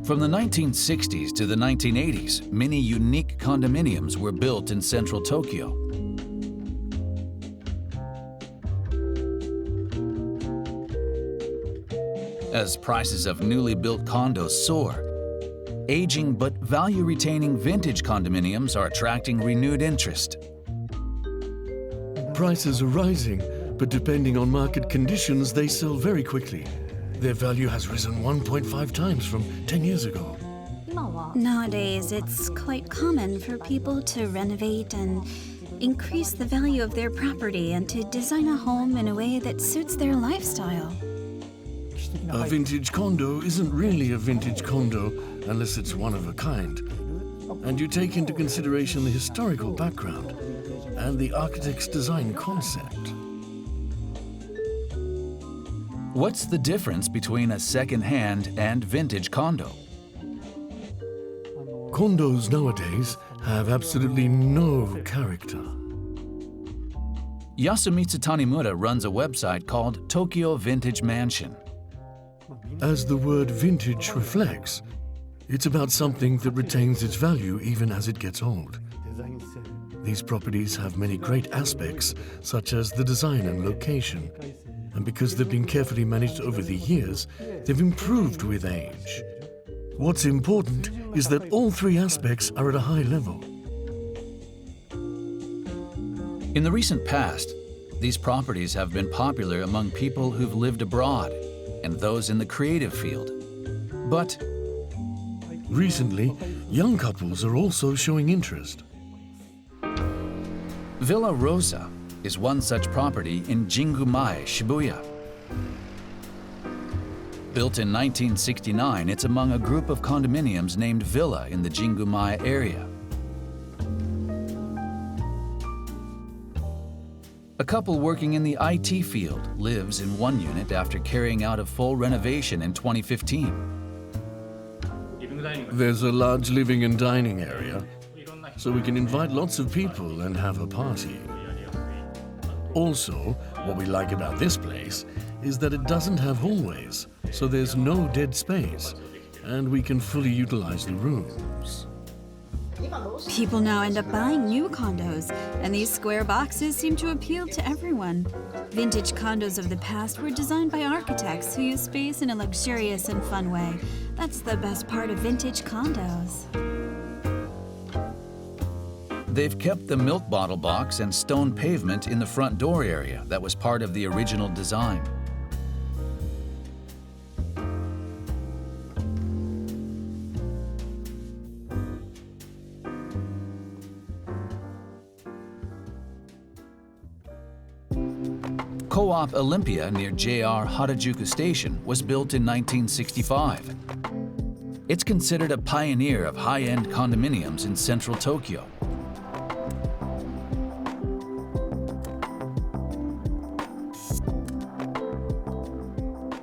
From the 1960s to the 1980s, many unique condominiums were built in central Tokyo. As prices of newly built condos soar, aging but value-retaining vintage condominiums are attracting renewed interest. Prices are rising, but depending on market conditions, they sell very quickly. Their value has risen 1.5 times from 10 years ago. Nowadays, it's quite common for people to renovate and increase the value of their property and to design a home in a way that suits their lifestyle. A vintage condo isn't really a vintage condo unless it's one of a kind. And you take into consideration the historical background and the architect's design concept. What's the difference between a second-hand and vintage condo? Condos nowadays have absolutely no character. Yasumitsu Tanimura runs a website called Tokyo Vintage Mansion. As the word vintage reflects, it's about something that retains its value even as it gets old. These properties have many great aspects, such as the design and location. And because they've been carefully managed over the years, they've improved with age. What's important is that all three aspects are at a high level. In the recent past, these properties have been popular among people who've lived abroad and those in the creative field. But recently, young couples are also showing interest. Villa Rosa is one such property in Jingumae, Shibuya. Built in 1969, it's among a group of condominiums named Villa in the Jingumae area. A couple working in the IT field lives in one unit after carrying out a full renovation in 2015. There's a large living and dining area, so we can invite lots of people and have a party. Also, what we like about this place is that it doesn't have hallways, so there's no dead space, and we can fully utilize the rooms. People now end up buying new condos, and these square boxes seem to appeal to everyone. Vintage condos of the past were designed by architects who use space in a luxurious and fun way. That's the best part of vintage condos. They've kept the milk bottle box and stone pavement in the front door area that was part of the original design. Co-op Olympia near JR Harajuku Station was built in 1965. It's considered a pioneer of high-end condominiums in central Tokyo.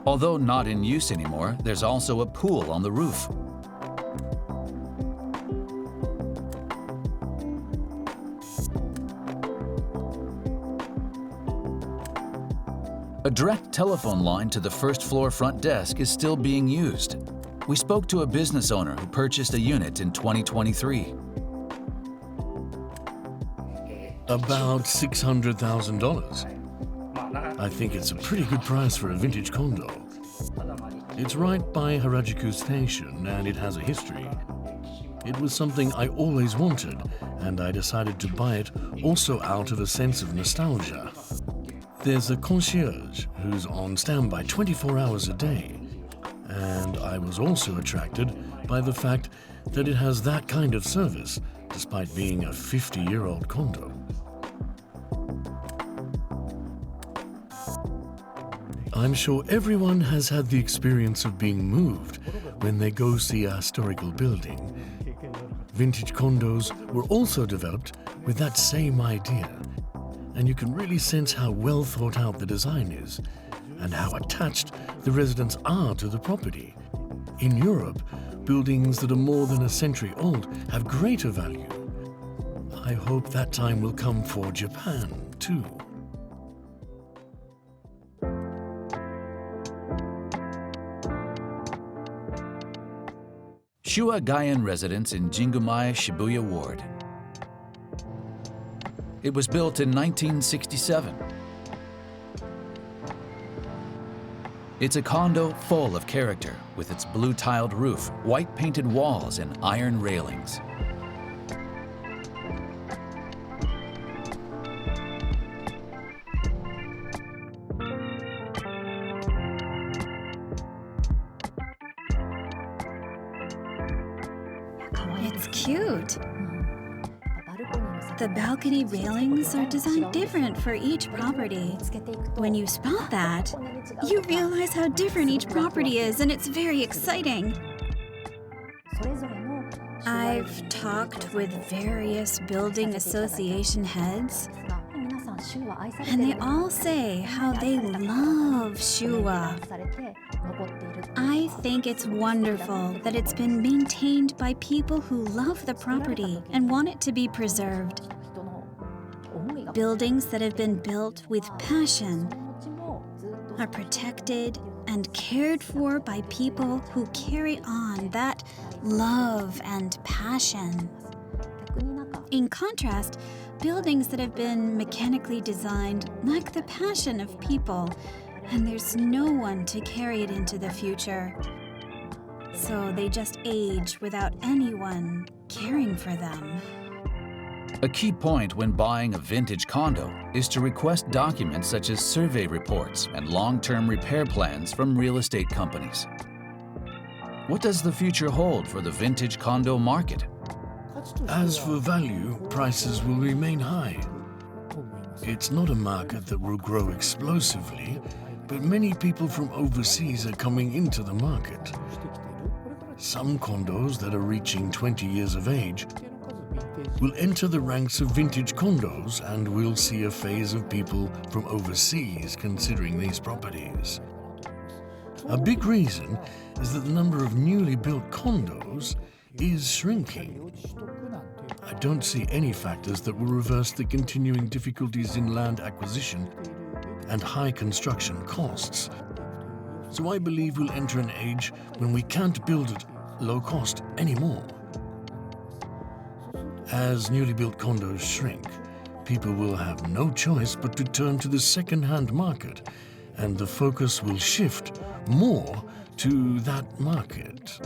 Although not in use anymore, there's also a pool on the roof. A direct telephone line to the first floor front desk is still being used. We spoke to a business owner who purchased a unit in 2023. About $600,000. I think it's a pretty good price for a vintage condo. It's right by Harajuku Station and it has a history. It was something I always wanted, and I decided to buy it also out of a sense of nostalgia. There's a concierge who's on standby 24 hours a day, and I was also attracted by the fact that it has that kind of service, despite being a 50-year-old condo. I'm sure everyone has had the experience of being moved when they go see a historical building. Vintage condos were also developed with that same idea, and you can really sense how well thought out the design is and how attached the residents are to the property. In Europe, buildings that are more than a century old have greater value. I hope that time will come for Japan, too. Shuwa Gaien residence in Jingumae, Shibuya Ward. It was built in 1967. It's a condo full of character, with its blue-tiled roof, white-painted walls, and iron railings. It's cute. The balcony railings are designed different for each property. When you spot that, you realize how different each property is, and it's very exciting. I've talked with various building association heads, and they all say how they love Shuwa. I think it's wonderful that it's been maintained by people who love the property and want it to be preserved. Buildings that have been built with passion are protected and cared for by people who carry on that love and passion. In contrast, buildings that have been mechanically designed lack the passion of people, and there's no one to carry it into the future. So they just age without anyone caring for them. A key point when buying a vintage condo is to request documents such as survey reports and long-term repair plans from real estate companies. What does the future hold for the vintage condo market? As for value, prices will remain high. It's not a market that will grow explosively, but many people from overseas are coming into the market. Some condos that are reaching 20 years of age will enter the ranks of vintage condos, and we'll see a phase of people from overseas considering these properties. A big reason is that the number of newly built condos is shrinking. I don't see any factors that will reverse the continuing difficulties in land acquisition and high construction costs. So I believe we'll enter an age when we can't build at low cost anymore. As newly built condos shrink, people will have no choice but to turn to the second-hand market, and the focus will shift more to that market.